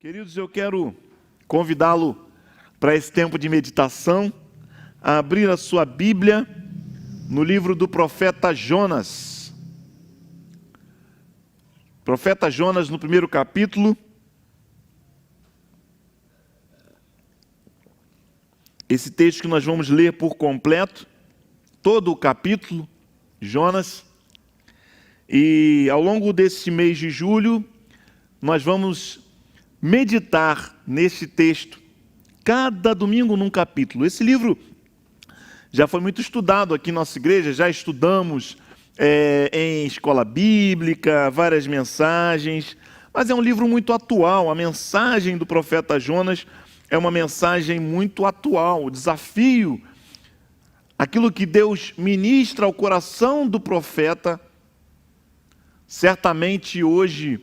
Queridos, eu quero convidá-lo para esse tempo de meditação, a abrir a sua Bíblia no livro do profeta Jonas. Profeta Jonas, no primeiro capítulo. Esse texto que nós vamos ler por completo, todo o capítulo, Jonas. E ao longo desse mês de julho, nós vamos meditar nesse texto, cada domingo num capítulo. Esse livro já foi muito estudado aqui na nossa igreja, já estudamos em escola bíblica, várias mensagens, mas é um livro muito atual. A mensagem do profeta Jonas é uma mensagem muito atual, o desafio, aquilo que Deus ministra ao coração do profeta, certamente hoje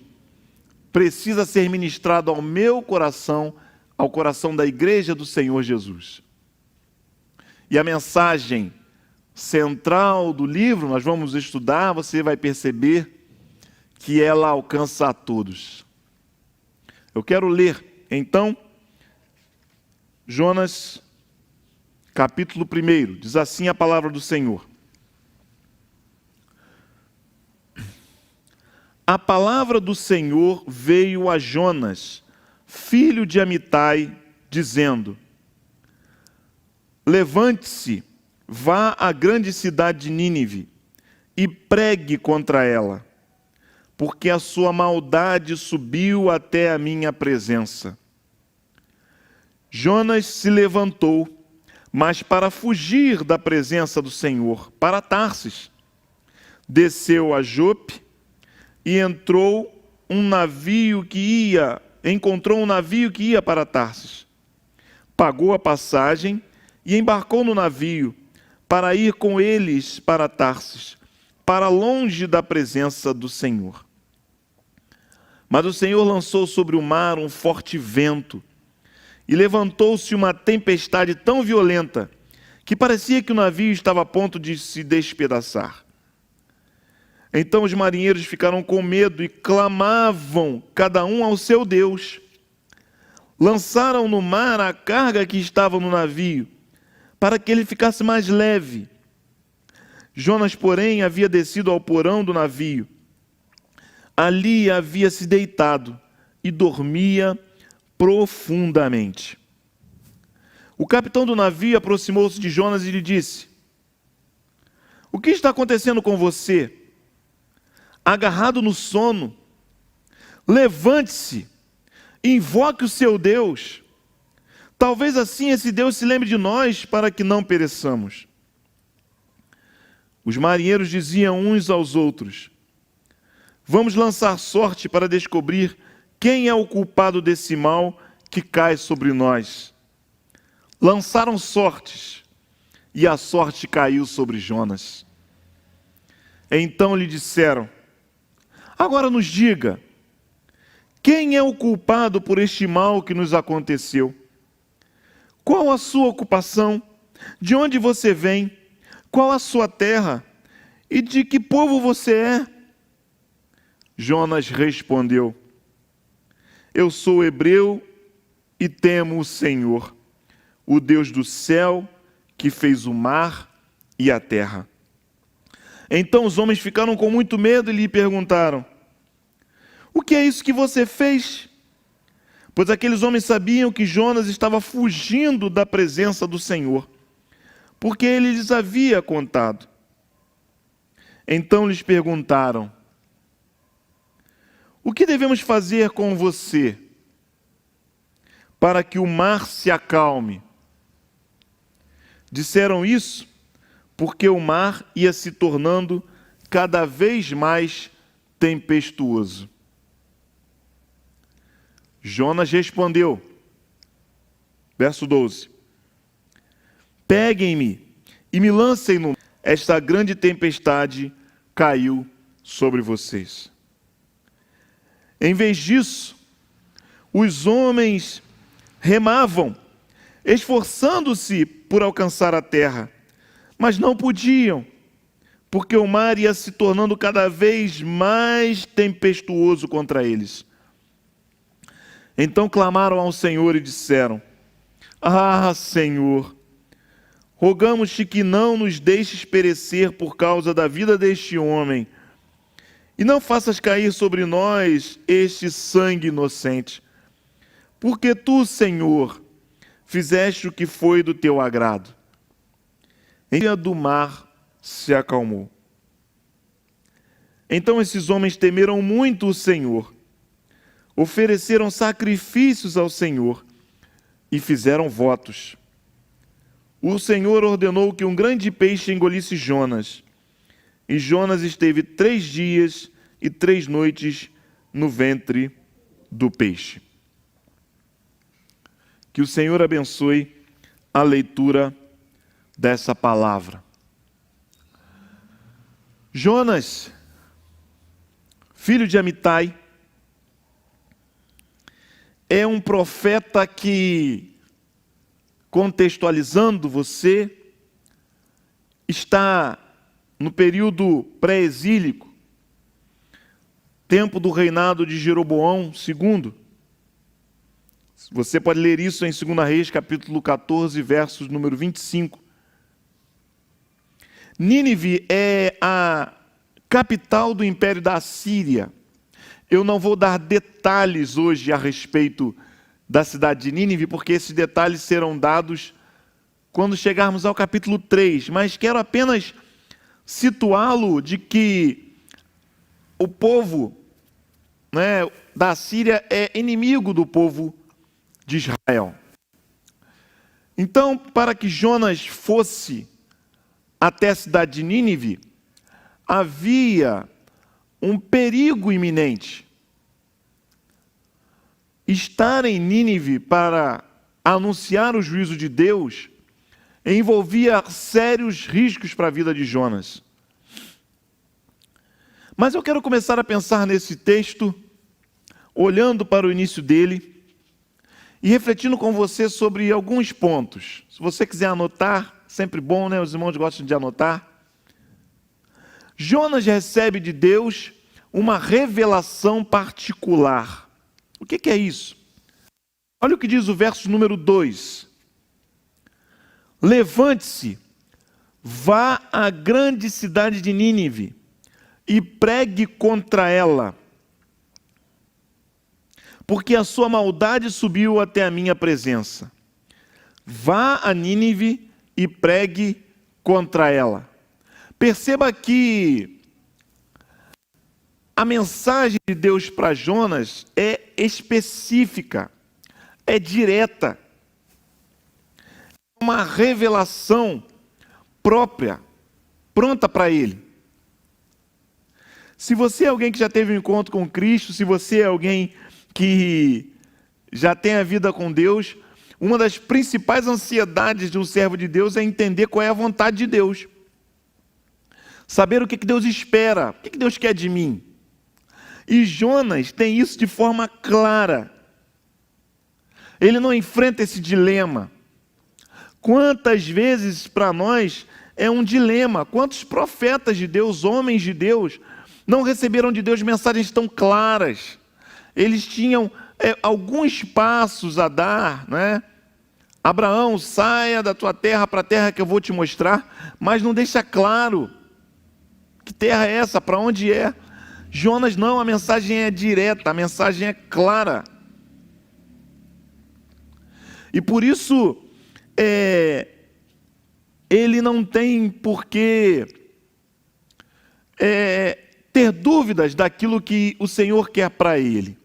precisa ser ministrado ao meu coração, ao coração da igreja do Senhor Jesus. E a mensagem central do livro, nós vamos estudar, você vai perceber que ela alcança a todos. Eu quero ler, então, Jonas, capítulo 1, diz assim a palavra do Senhor. A palavra do Senhor veio a Jonas, filho de Amitai, dizendo: Levante-se, vá à grande cidade de Nínive e pregue contra ela, porque a sua maldade subiu até a minha presença. Jonas se levantou, mas para fugir da presença do Senhor, para Tarsis. Desceu a Jope e encontrou um navio que ia para Tarsis. Pagou a passagem e embarcou no navio para ir com eles para Tarsis, para longe da presença do Senhor. Mas o Senhor lançou sobre o mar um forte vento, e levantou-se uma tempestade tão violenta que parecia que o navio estava a ponto de se despedaçar. Então os marinheiros ficaram com medo e clamavam, cada um ao seu Deus. Lançaram no mar a carga que estava no navio, para que ele ficasse mais leve. Jonas, porém, havia descido ao porão do navio. Ali havia se deitado e dormia profundamente. O capitão do navio aproximou-se de Jonas e lhe disse: O que está acontecendo com você? Agarrado no sono, levante-se, invoque o seu Deus. Talvez assim esse Deus se lembre de nós para que não pereçamos. Os marinheiros diziam uns aos outros: Vamos lançar sorte para descobrir quem é o culpado desse mal que cai sobre nós. Lançaram sortes, e a sorte caiu sobre Jonas. Então lhe disseram: Agora nos diga, quem é o culpado por este mal que nos aconteceu? Qual a sua ocupação? De onde você vem? Qual a sua terra? E de que povo você é? Jonas respondeu: Eu sou hebreu e temo o Senhor, o Deus do céu, que fez o mar e a terra. Então os homens ficaram com muito medo e lhe perguntaram: O que é isso que você fez? Pois aqueles homens sabiam que Jonas estava fugindo da presença do Senhor, porque ele lhes havia contado. Então lhes perguntaram: O que devemos fazer com você para que o mar se acalme? Disseram isso porque o mar ia se tornando cada vez mais tempestuoso. Jonas respondeu, verso 12: Peguem-me e me lancem no mar. Esta grande tempestade caiu sobre vocês. Em vez disso, os homens remavam, esforçando-se por alcançar a terra, mas não podiam, porque o mar ia se tornando cada vez mais tempestuoso contra eles. Então clamaram ao Senhor e disseram: Ah, Senhor, rogamos-te que não nos deixes perecer por causa da vida deste homem, e não faças cair sobre nós este sangue inocente, porque tu, Senhor, fizeste o que foi do teu agrado. E o dia do mar se acalmou. Então esses homens temeram muito o Senhor, ofereceram sacrifícios ao Senhor e fizeram votos. O Senhor ordenou que um grande peixe engolisse Jonas, e Jonas esteve 3 dias e 3 noites no ventre do peixe. Que o Senhor abençoe a leitura dessa palavra. Jonas, filho de Amitai, é um profeta que, contextualizando você, está no período pré-exílico, tempo do reinado de Jeroboão II. Você pode ler isso em 2 Reis, capítulo 14, versos número 25. Nínive é a capital do Império da Assíria. Eu não vou dar detalhes hoje a respeito da cidade de Nínive, porque esses detalhes serão dados quando chegarmos ao capítulo 3, mas quero apenas situá-lo de que o povo, da Assíria é inimigo do povo de Israel. Então, para que Jonas fosse até a cidade de Nínive, havia um perigo iminente. Estar em Nínive para anunciar o juízo de Deus envolvia sérios riscos para a vida de Jonas. Mas eu quero começar a pensar nesse texto, olhando para o início dele e refletindo com você sobre alguns pontos. Se você quiser anotar, sempre bom, né? Os irmãos gostam de anotar. Jonas recebe de Deus uma revelação particular. O que é isso? Olha o que diz o verso número 2. Levante-se, vá à grande cidade de Nínive e pregue contra ela, porque a sua maldade subiu até a minha presença. Vá a Nínive e pregue contra ela. Perceba que a mensagem de Deus para Jonas é específica, é direta, é uma revelação própria, pronta para ele. Se você é alguém que já teve um encontro com Cristo, se você é alguém que já tem a vida com Deus, uma das principais ansiedades de um servo de Deus é entender qual é a vontade de Deus. Saber o que Deus espera, o que Deus quer de mim. E Jonas tem isso de forma clara. Ele não enfrenta esse dilema. Quantas vezes para nós é um dilema? Quantos profetas de Deus, homens de Deus, não receberam de Deus mensagens tão claras? Eles tinham alguns passos a dar, Abraão, saia da tua terra para a terra que eu vou te mostrar, mas não deixa claro que terra é essa, para onde é. Jonas não, a mensagem é direta, a mensagem é clara. E por isso, ele não tem por que ter dúvidas daquilo que o Senhor quer para ele.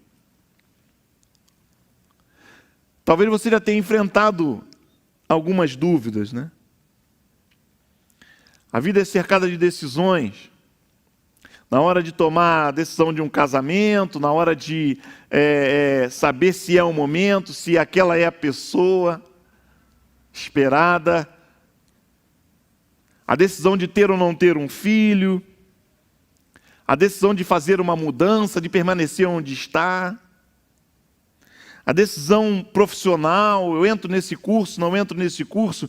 Talvez você já tenha enfrentado algumas dúvidas, A vida é cercada de decisões. Na hora de tomar a decisão de um casamento, na hora de saber se é o momento, se aquela é a pessoa esperada, a decisão de ter ou não ter um filho, a decisão de fazer uma mudança, de permanecer onde está, a decisão profissional, eu entro nesse curso, não entro nesse curso,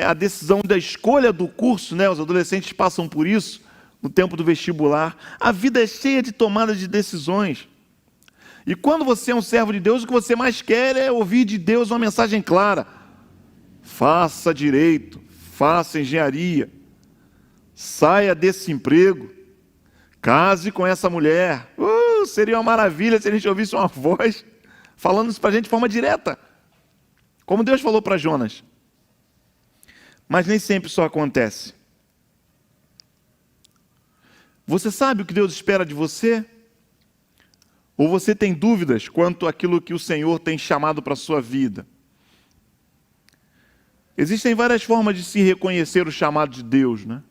a decisão da escolha do curso, os adolescentes passam por isso, no tempo do vestibular. A vida é cheia de tomadas de decisões. E quando você é um servo de Deus, o que você mais quer é ouvir de Deus uma mensagem clara. Faça direito, faça engenharia, saia desse emprego, case com essa mulher. Seria uma maravilha se a gente ouvisse uma voz falando isso para a gente de forma direta, como Deus falou para Jonas. Mas nem sempre isso acontece. Você sabe o que Deus espera de você? Ou você tem dúvidas quanto àquilo que o Senhor tem chamado para a sua vida? Existem várias formas de se reconhecer o chamado de Deus, né?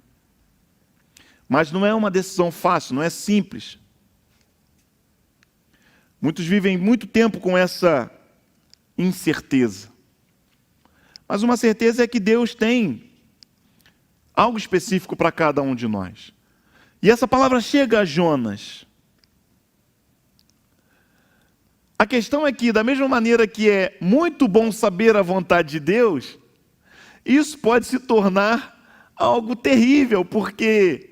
Mas não é uma decisão fácil, não é simples. Muitos vivem muito tempo com essa incerteza. Mas uma certeza é que Deus tem algo específico para cada um de nós. E essa palavra chega a Jonas. A questão é que, da mesma maneira que é muito bom saber a vontade de Deus, isso pode se tornar algo terrível, porque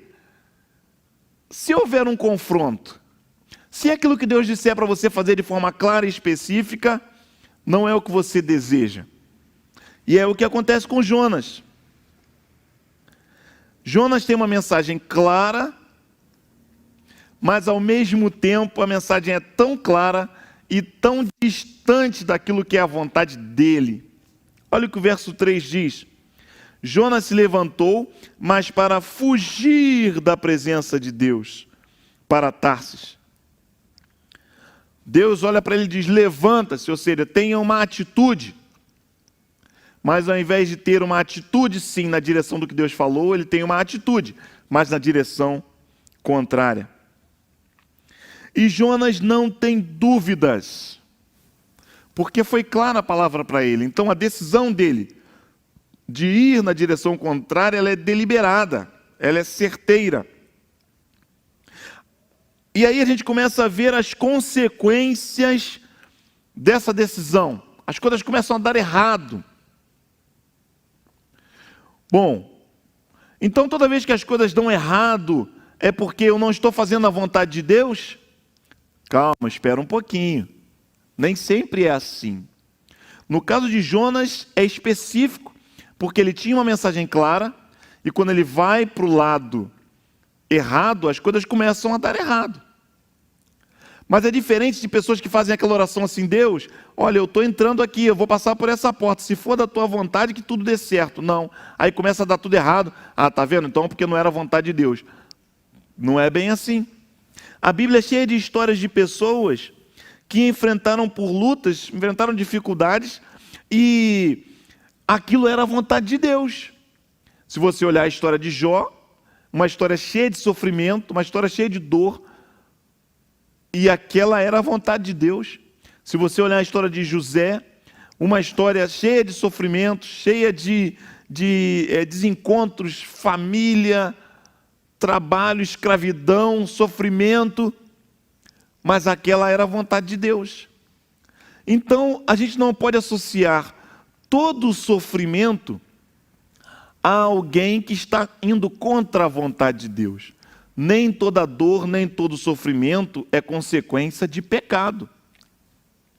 se houver um confronto, se aquilo que Deus disser para você fazer de forma clara e específica, não é o que você deseja. E é o que acontece com Jonas. Jonas tem uma mensagem clara, mas ao mesmo tempo a mensagem é tão clara e tão distante daquilo que é a vontade dele. Olha o que o verso 3 diz. Jonas se levantou, mas para fugir da presença de Deus, para Tarsis. Deus olha para ele e diz, levanta-se, ou seja, tenha uma atitude. Mas ao invés de ter uma atitude, sim, na direção do que Deus falou, ele tem uma atitude, mas na direção contrária. E Jonas não tem dúvidas, porque foi clara a palavra para ele. Então a decisão dele de ir na direção contrária, ela é deliberada, ela é certeira. E aí a gente começa a ver as consequências dessa decisão. As coisas começam a dar errado. Bom, então toda vez que as coisas dão errado, é porque eu não estou fazendo a vontade de Deus? Calma, espera um pouquinho. Nem sempre é assim. No caso de Jonas, é específico, porque ele tinha uma mensagem clara, e quando ele vai para o lado errado, as coisas começam a dar errado. Mas é diferente de pessoas que fazem aquela oração assim, Deus, olha, eu estou entrando aqui, eu vou passar por essa porta, se for da tua vontade que tudo dê certo. Não, aí começa a dar tudo errado. Ah, tá vendo? Então porque não era a vontade de Deus. Não é bem assim. A Bíblia é cheia de histórias de pessoas que enfrentaram por lutas, enfrentaram dificuldades e aquilo era a vontade de Deus. Se você olhar a história de Jó, uma história cheia de sofrimento, uma história cheia de dor, e aquela era a vontade de Deus. Se você olhar a história de José, uma história cheia de sofrimento, cheia de desencontros, família, trabalho, escravidão, sofrimento, mas aquela era a vontade de Deus. Então, a gente não pode associar todo o sofrimento a alguém que está indo contra a vontade de Deus. Nem toda dor, nem todo sofrimento é consequência de pecado.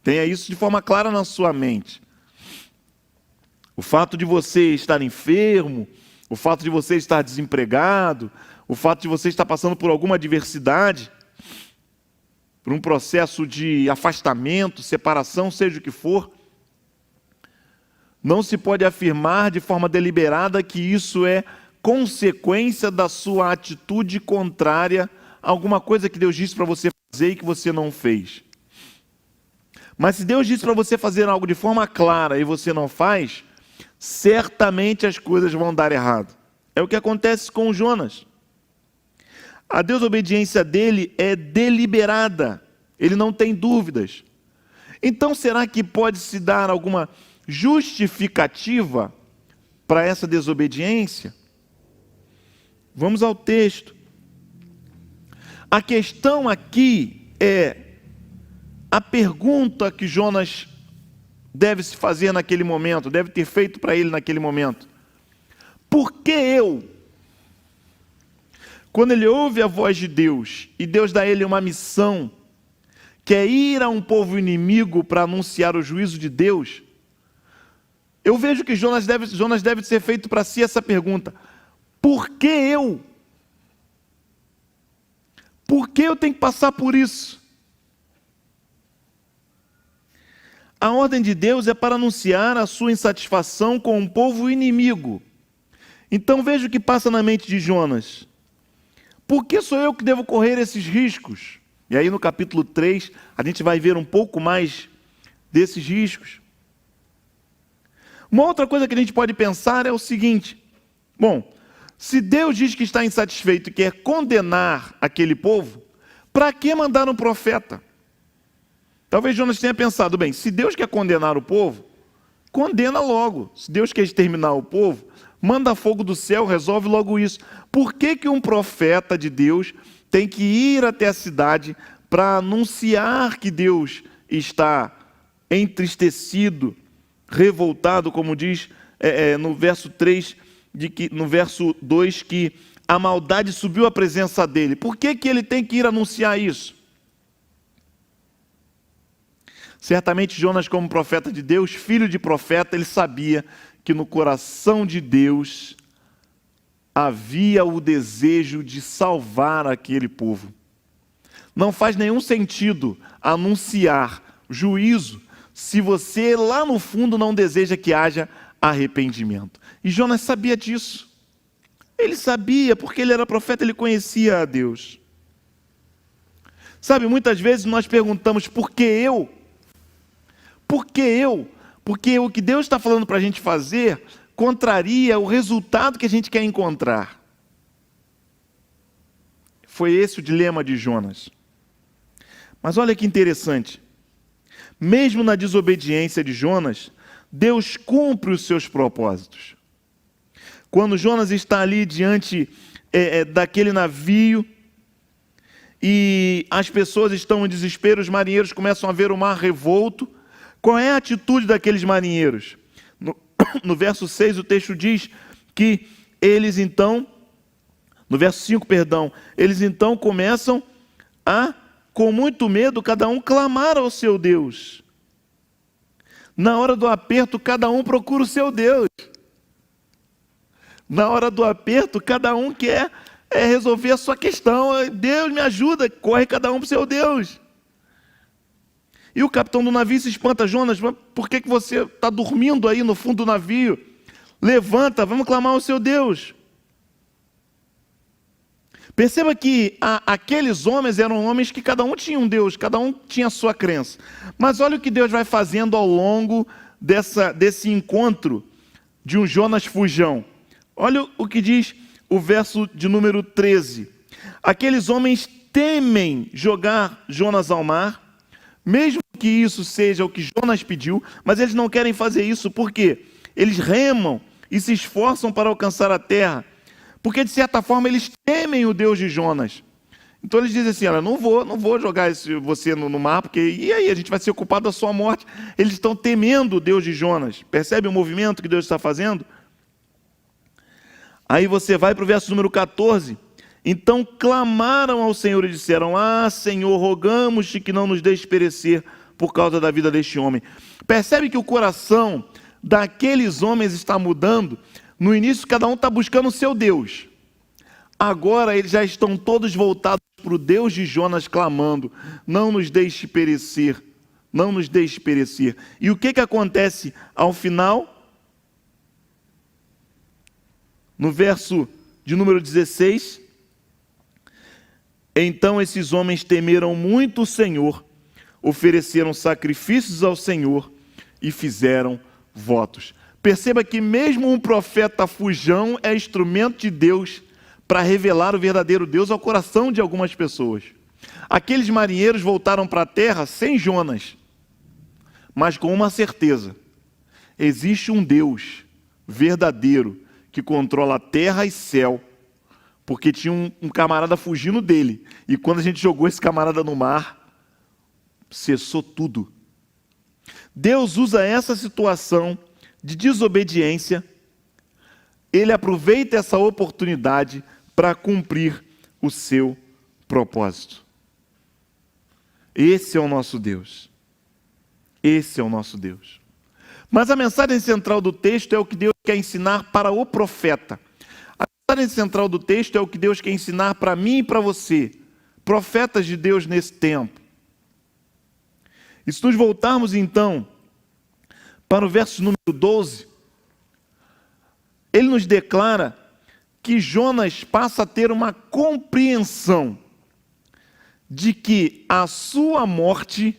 Tenha isso de forma clara na sua mente. O fato de você estar enfermo, o fato de você estar desempregado, o fato de você estar passando por alguma adversidade, por um processo de afastamento, separação, seja o que for, não se pode afirmar de forma deliberada que isso é consequência da sua atitude contrária a alguma coisa que Deus disse para você fazer e que você não fez. Mas se Deus disse para você fazer algo de forma clara e você não faz, certamente as coisas vão dar errado. É o que acontece com Jonas. A desobediência dele é deliberada, ele não tem dúvidas. Então será que pode se dar alguma justificativa para essa desobediência? Vamos ao texto. A questão aqui é a pergunta que Jonas deve se fazer naquele momento, deve ter feito para ele naquele momento. Por que eu? Quando ele ouve a voz de Deus e Deus dá a ele uma missão quer ir a um povo inimigo para anunciar o juízo de Deus, eu vejo que Jonas deve ser feito para si essa pergunta: por que eu? Por que eu tenho que passar por isso? A ordem de Deus é para anunciar a sua insatisfação com um povo inimigo. Então veja o que passa na mente de Jonas. Por que sou eu que devo correr esses riscos? E aí no capítulo 3, a gente vai ver um pouco mais desses riscos. Uma outra coisa que a gente pode pensar é o seguinte: bom, se Deus diz que está insatisfeito e quer condenar aquele povo, para que mandar um profeta? Talvez Jonas tenha pensado, bem, se Deus quer condenar o povo, condena logo. Se Deus quer exterminar o povo, manda fogo do céu, resolve logo isso. Por que um profeta de Deus tem que ir até a cidade para anunciar que Deus está entristecido, revoltado, como diz no verso 3, no verso 2, que a maldade subiu à presença dele? Por que ele tem que ir anunciar isso? Certamente Jonas, como profeta de Deus, filho de profeta, ele sabia que no coração de Deus havia o desejo de salvar aquele povo. Não faz nenhum sentido anunciar juízo se você lá no fundo não deseja que haja arrependimento. E Jonas sabia disso. Ele sabia, porque ele era profeta, ele conhecia a Deus. Sabe, muitas vezes nós perguntamos: por que eu? Por que eu? Porque o que Deus está falando para a gente fazer contraria o resultado que a gente quer encontrar. Foi esse o dilema de Jonas. Mas olha que interessante. Mesmo na desobediência de Jonas, Deus cumpre os seus propósitos. Quando Jonas está ali diante daquele navio e as pessoas estão em desespero, os marinheiros começam a ver o mar revolto, qual é a atitude daqueles marinheiros? No verso 6 o texto diz que eles então, no verso 5, eles então começam a, com muito medo, cada um clamar ao seu Deus. Na hora do aperto, cada um procura o seu Deus. Na hora do aperto, cada um quer resolver a sua questão. Deus me ajuda, corre cada um para o seu Deus. E o capitão do navio se espanta: Jonas, por que você está dormindo aí no fundo do navio? Levanta, vamos clamar ao seu Deus. Perceba que aqueles homens eram homens que cada um tinha um Deus, cada um tinha a sua crença. Mas olha o que Deus vai fazendo ao longo desse encontro de um Jonas fujão. Olha o que diz o verso de número 13. Aqueles homens temem jogar Jonas ao mar, mesmo que isso seja o que Jonas pediu, mas eles não querem fazer isso. Por quê? Eles remam e se esforçam para alcançar a terra, porque de certa forma eles temem o Deus de Jonas. Então eles dizem assim: olha, não vou jogar você no mar, porque e aí a gente vai ser culpado da sua morte. Eles estão temendo o Deus de Jonas. Percebe o movimento que Deus está fazendo? Aí você vai para o verso número 14. Então clamaram ao Senhor e disseram: ah, Senhor, rogamos-te que não nos deixe perecer por causa da vida deste homem. Percebe que o coração daqueles homens está mudando? No início cada um está buscando o seu Deus. Agora eles já estão todos voltados para o Deus de Jonas, clamando: não nos deixe perecer, não nos deixe perecer. E o que acontece ao final? No verso de número 16, então esses homens temeram muito o Senhor, ofereceram sacrifícios ao Senhor e fizeram votos. Perceba que mesmo um profeta fujão é instrumento de Deus para revelar o verdadeiro Deus ao coração de algumas pessoas. Aqueles marinheiros voltaram para a terra sem Jonas, mas com uma certeza: existe um Deus verdadeiro que controla terra e céu, porque tinha um camarada fugindo dele, e quando a gente jogou esse camarada no mar, cessou tudo. Deus usa essa situação de desobediência, ele aproveita essa oportunidade para cumprir o seu propósito. Esse é o nosso Deus. Esse é o nosso Deus. Mas a mensagem central do texto é o que Deus quer ensinar para o profeta. A mensagem central do texto é o que Deus quer ensinar para mim e para você, profetas de Deus nesse tempo. E se nos voltarmos então para o verso número 12, ele nos declara que Jonas passa a ter uma compreensão de que a sua morte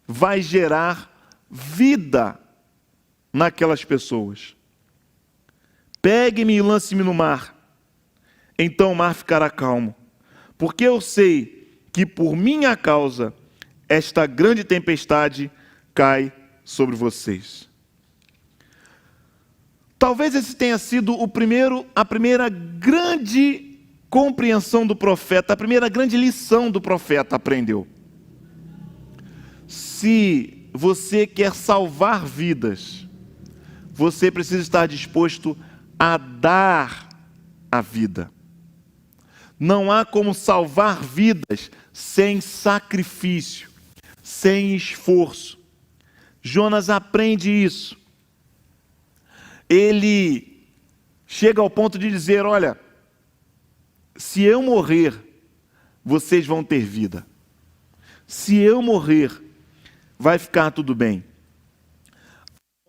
vai gerar vida naquelas pessoas. Pegue-me e lance-me no mar, então o mar ficará calmo, porque eu sei que por minha causa esta grande tempestade cai sobre vocês. Talvez esse tenha sido a primeira grande compreensão do profeta, a primeira grande lição do profeta aprendeu. Se você quer salvar vidas, você precisa estar disposto a dar a vida. Não há como salvar vidas sem sacrifício, sem esforço. Jonas aprende isso. Ele chega ao ponto de dizer: olha, se eu morrer, vocês vão ter vida. Se eu morrer, vai ficar tudo bem.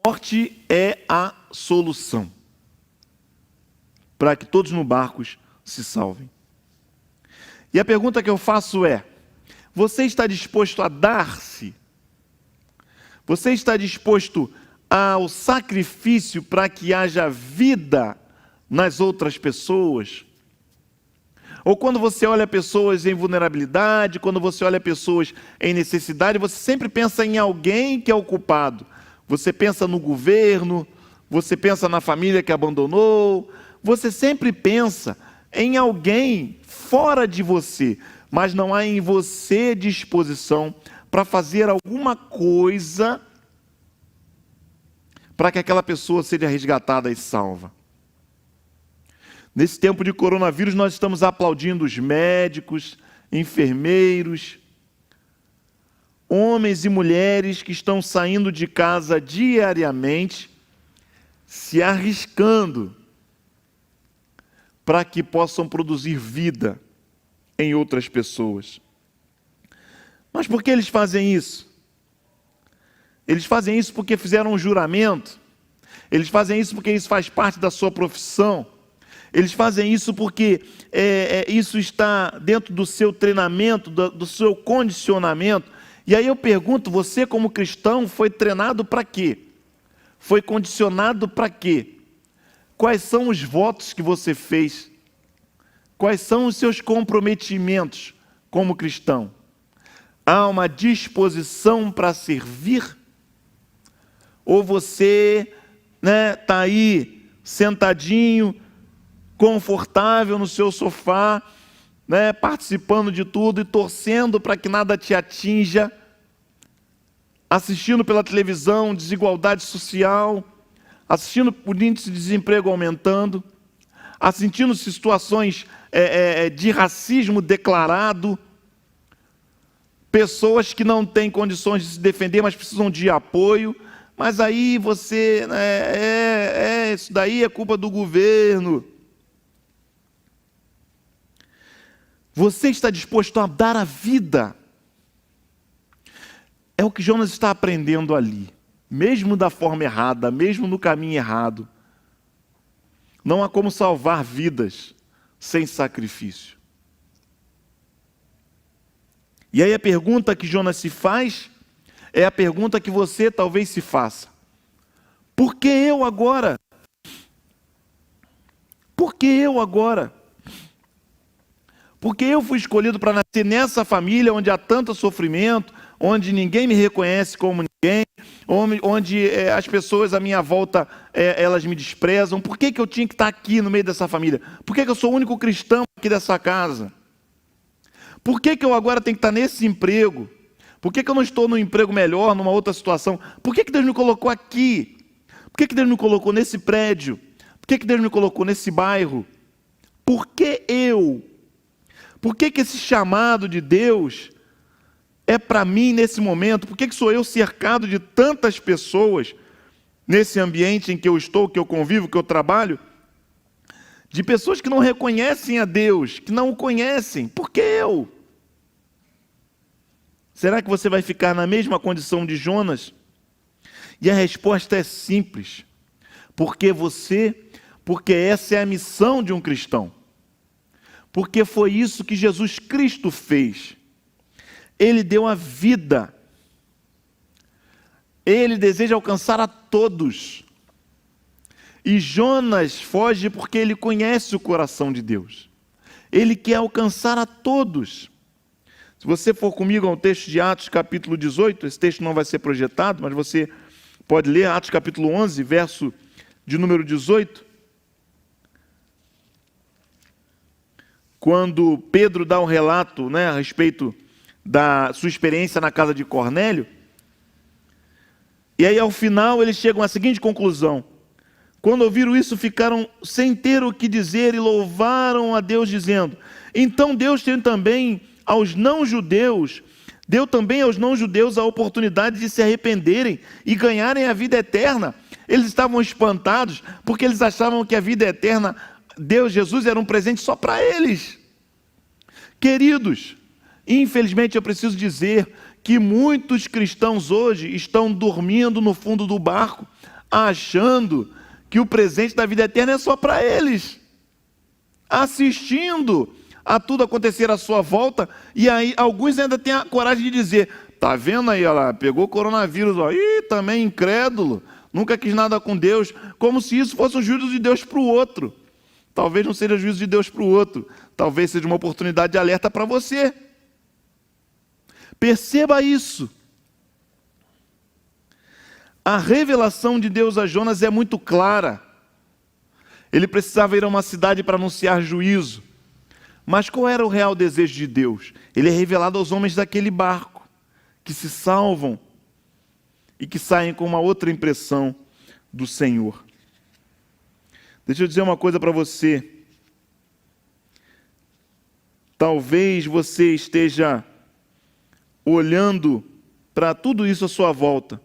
A morte é a solução para que todos no barco se salvem. E a pergunta que eu faço é: você está disposto a dar-se? Você está disposto ao sacrifício para que haja vida nas outras pessoas? Ou quando você olha pessoas em vulnerabilidade, quando você olha pessoas em necessidade, você sempre pensa em alguém que é o culpado. Você pensa no governo, você pensa na família que abandonou, você sempre pensa em alguém fora de você, mas não há em você disposição para fazer alguma coisa para que aquela pessoa seja resgatada e salva. Nesse tempo de coronavírus, nós estamos aplaudindo os médicos, enfermeiros, homens e mulheres que estão saindo de casa diariamente, se arriscando para que possam produzir vida em outras pessoas. Mas por que eles fazem isso? Eles fazem isso porque fizeram um juramento. Eles fazem isso porque isso faz parte da sua profissão. Eles fazem isso porque isso está dentro do seu treinamento, do seu condicionamento. E aí eu pergunto, você como cristão foi treinado para quê? Foi condicionado para quê? Quais são os votos que você fez? Quais são os seus comprometimentos como cristão? Há uma disposição para servir? Ou você está aí sentadinho, confortável no seu sofá, participando de tudo e torcendo para que nada te atinja, assistindo pela televisão desigualdade social, assistindo o índice de desemprego aumentando, assistindo situações de racismo declarado, pessoas que não têm condições de se defender, mas precisam de apoio. Mas aí você, isso daí é culpa do governo. Você está disposto a dar a vida? É o que Jonas está aprendendo ali. Mesmo da forma errada, mesmo no caminho errado. Não há como salvar vidas sem sacrifício. E aí a pergunta que Jonas se faz é a pergunta que você talvez se faça. Por que eu agora? Por que eu agora? Porque eu fui escolhido para nascer nessa família onde há tanto sofrimento, onde ninguém me reconhece como ninguém, onde as pessoas à minha volta, elas me desprezam. Por que eu tinha que estar aqui no meio dessa família? Por que eu sou o único cristão aqui dessa casa? Por que eu agora tenho que estar nesse emprego? Por que eu não estou num emprego melhor, numa outra situação? Por que Deus me colocou aqui? Por que Deus me colocou nesse prédio? Por que Deus me colocou nesse bairro? Por que eu? Por que esse chamado de Deus é para mim nesse momento? Por que sou eu cercado de tantas pessoas nesse ambiente em que eu estou, que eu convivo, que eu trabalho? De pessoas que não reconhecem a Deus, que não o conhecem. Por que eu? Será que você vai ficar na mesma condição de Jonas? E a resposta é simples. Porque essa é a missão de um cristão. Porque foi isso que Jesus Cristo fez. Ele deu a vida. Ele deseja alcançar a todos. E Jonas foge porque ele conhece o coração de Deus. Ele quer alcançar a todos. Se você for comigo ao texto de Atos capítulo 18, esse texto não vai ser projetado, mas você pode ler Atos capítulo 11, verso de número 18. Quando Pedro dá um relato, a respeito da sua experiência na casa de Cornélio. E aí, ao final, eles chegam à seguinte conclusão. Quando ouviram isso, ficaram sem ter o que dizer e louvaram a Deus, dizendo: então Deus deu também aos não-judeus a oportunidade de se arrependerem e ganharem a vida eterna. Eles estavam espantados, porque eles achavam que a vida eterna, Jesus era um presente só para eles. Queridos, infelizmente eu preciso dizer que muitos cristãos hoje estão dormindo no fundo do barco, achando que o presente da vida eterna é só para eles, assistindo a tudo acontecer à sua volta, e aí alguns ainda têm a coragem de dizer: tá vendo aí, olha lá, pegou coronavírus, ó, também incrédulo, nunca quis nada com Deus, como se isso fosse um juízo de Deus para o outro. Talvez não seja juízo de Deus para o outro, talvez seja uma oportunidade de alerta para você. Perceba isso. A revelação de Deus a Jonas é muito clara. Ele precisava ir a uma cidade para anunciar juízo. Mas qual era o real desejo de Deus? Ele é revelado aos homens daquele barco, que se salvam e que saem com uma outra impressão do Senhor. Deixa eu dizer uma coisa para você. Talvez você esteja olhando para tudo isso à sua volta.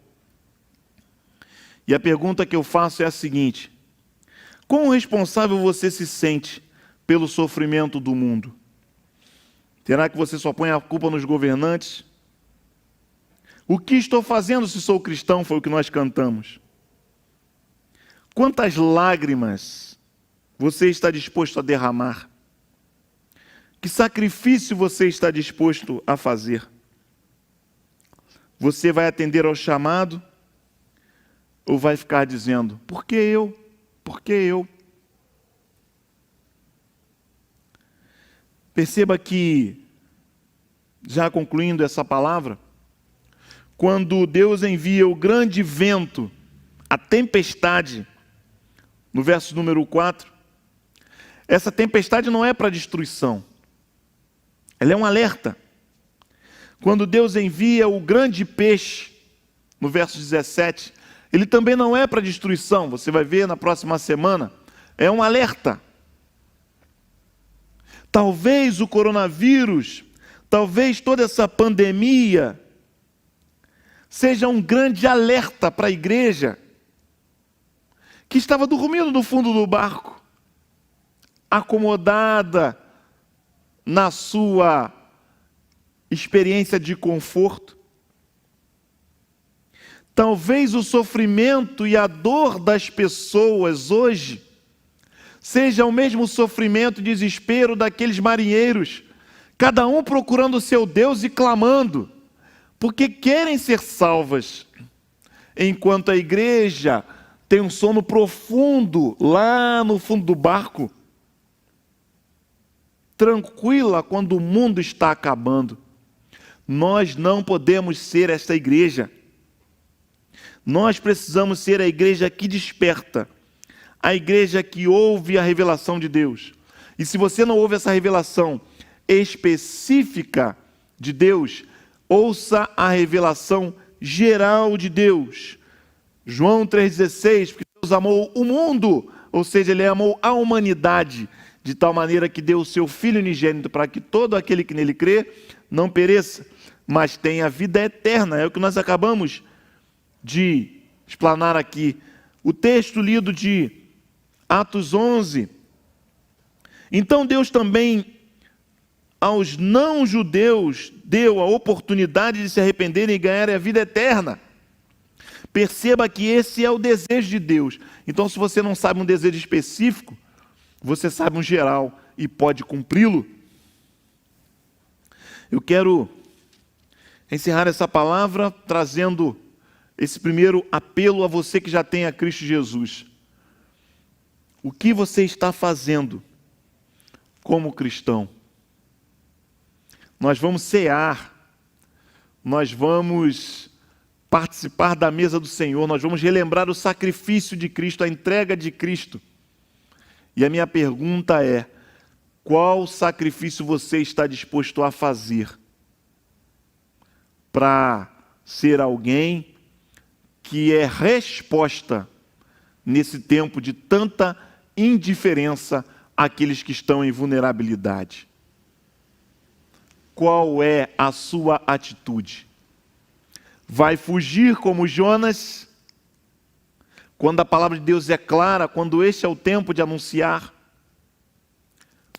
E a pergunta que eu faço é a seguinte: quão responsável você se sente pelo sofrimento do mundo? Será que você só põe a culpa nos governantes? O que estou fazendo se sou cristão? Foi o que nós cantamos. Quantas lágrimas você está disposto a derramar? Que sacrifício você está disposto a fazer? Você vai atender ao chamado? Ou vai ficar dizendo: por que eu? Por que eu? Perceba que, já concluindo essa palavra, quando Deus envia o grande vento, a tempestade, no verso número 4, essa tempestade não é para destruição, ela é um alerta. Quando Deus envia o grande peixe, no verso 17, ele também não é para destruição, você vai ver na próxima semana, é um alerta. Talvez o coronavírus, talvez toda essa pandemia, seja um grande alerta para a igreja, que estava dormindo no fundo do barco, acomodada na sua experiência de conforto. Talvez o sofrimento e a dor das pessoas hoje seja o mesmo sofrimento e desespero daqueles marinheiros, cada um procurando o seu Deus e clamando, porque querem ser salvas, enquanto a igreja tem um sono profundo lá no fundo do barco, tranquila quando o mundo está acabando. Nós não podemos ser esta igreja. Nós precisamos ser a igreja que desperta, a igreja que ouve a revelação de Deus. E se você não ouve essa revelação específica de Deus, ouça a revelação geral de Deus. João 3,16, porque Deus amou o mundo, ou seja, Ele amou a humanidade, de tal maneira que deu o seu Filho unigênito para que todo aquele que nele crê não pereça, mas têm a vida eterna. É o que nós acabamos de explanar aqui. O texto lido de Atos 11. Então Deus também aos não-judeus deu a oportunidade de se arrependerem e ganharem a vida eterna. Perceba que esse é o desejo de Deus. Então, se você não sabe um desejo específico, você sabe um geral e pode cumpri-lo. Eu quero encerrar essa palavra trazendo esse primeiro apelo a você que já tem a Cristo Jesus. O que você está fazendo como cristão? Nós vamos cear, nós vamos participar da mesa do Senhor, nós vamos relembrar o sacrifício de Cristo, a entrega de Cristo. E a minha pergunta é: qual sacrifício você está disposto a fazer para ser alguém que é resposta nesse tempo de tanta indiferença àqueles que estão em vulnerabilidade? Qual é a sua atitude? Vai fugir como Jonas, quando a palavra de Deus é clara, quando este é o tempo de anunciar?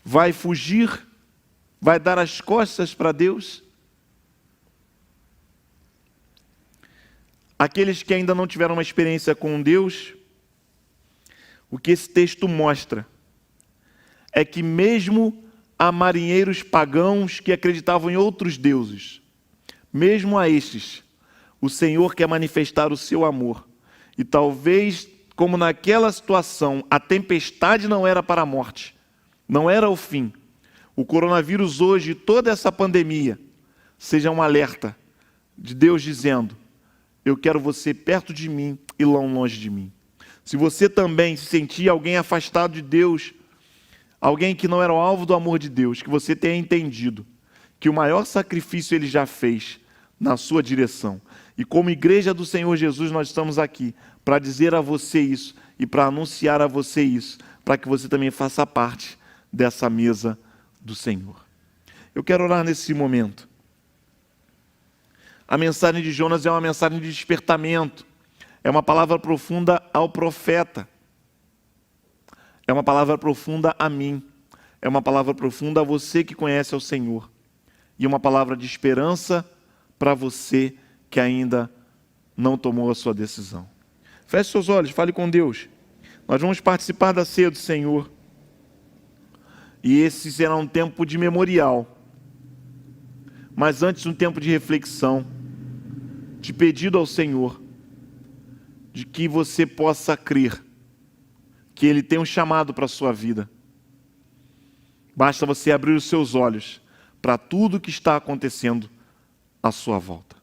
Vai fugir? Vai dar as costas para Deus? Aqueles que ainda não tiveram uma experiência com Deus, o que esse texto mostra é que mesmo a marinheiros pagãos que acreditavam em outros deuses, mesmo a estes, o Senhor quer manifestar o seu amor. E talvez, como naquela situação, a tempestade não era para a morte, não era o fim. O coronavírus hoje, toda essa pandemia, seja um alerta de Deus dizendo: eu quero você perto de mim e não longe de mim. Se você também se sentia alguém afastado de Deus, alguém que não era o alvo do amor de Deus, que você tenha entendido que o maior sacrifício Ele já fez na sua direção. E como igreja do Senhor Jesus, nós estamos aqui para dizer a você isso e para anunciar a você isso, para que você também faça parte dessa mesa do Senhor. Eu quero orar nesse momento. A mensagem de Jonas é uma mensagem de despertamento, é uma palavra profunda ao profeta. É uma palavra profunda a mim, é uma palavra profunda a você que conhece ao Senhor, e uma palavra de esperança para você que ainda não tomou a sua decisão. Feche seus olhos, fale com Deus. Nós vamos participar da ceia do Senhor, e esse será um tempo de memorial, mas antes um tempo de reflexão, de pedido ao Senhor, de que você possa crer que Ele tem um chamado para a sua vida. Basta você abrir os seus olhos para tudo que está acontecendo à sua volta.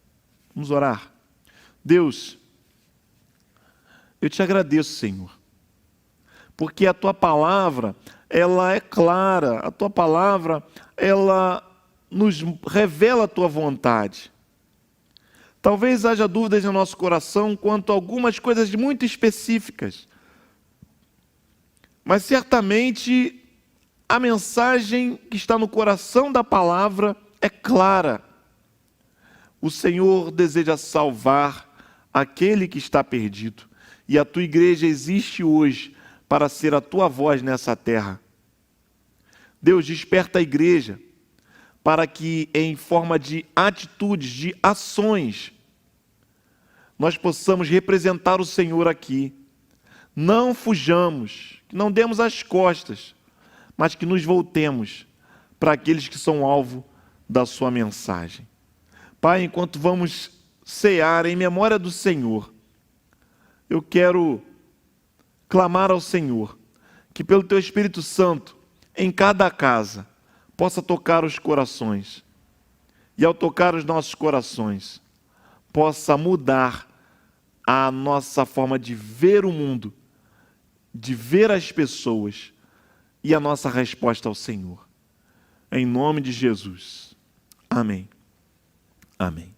Vamos orar. Deus, eu te agradeço, Senhor, porque a Tua palavra, ela é clara, a Tua palavra, ela nos revela a Tua vontade. Talvez haja dúvidas no nosso coração quanto a algumas coisas muito específicas, mas certamente a mensagem que está no coração da palavra é clara. O Senhor deseja salvar aquele que está perdido. E a tua igreja existe hoje para ser a tua voz nessa terra. Deus, desperta a igreja para que, em forma de atitudes, de ações, nós possamos representar o Senhor aqui. Não fujamos, que não demos as costas, mas que nos voltemos para aqueles que são alvo da sua mensagem. Pai, enquanto vamos cear em memória do Senhor, eu quero clamar ao Senhor que pelo Teu Espírito Santo, em cada casa, possa tocar os corações. E ao tocar os nossos corações, possa mudar a nossa forma de ver o mundo, de ver as pessoas e a nossa resposta ao Senhor. Em nome de Jesus. Amém. Amém.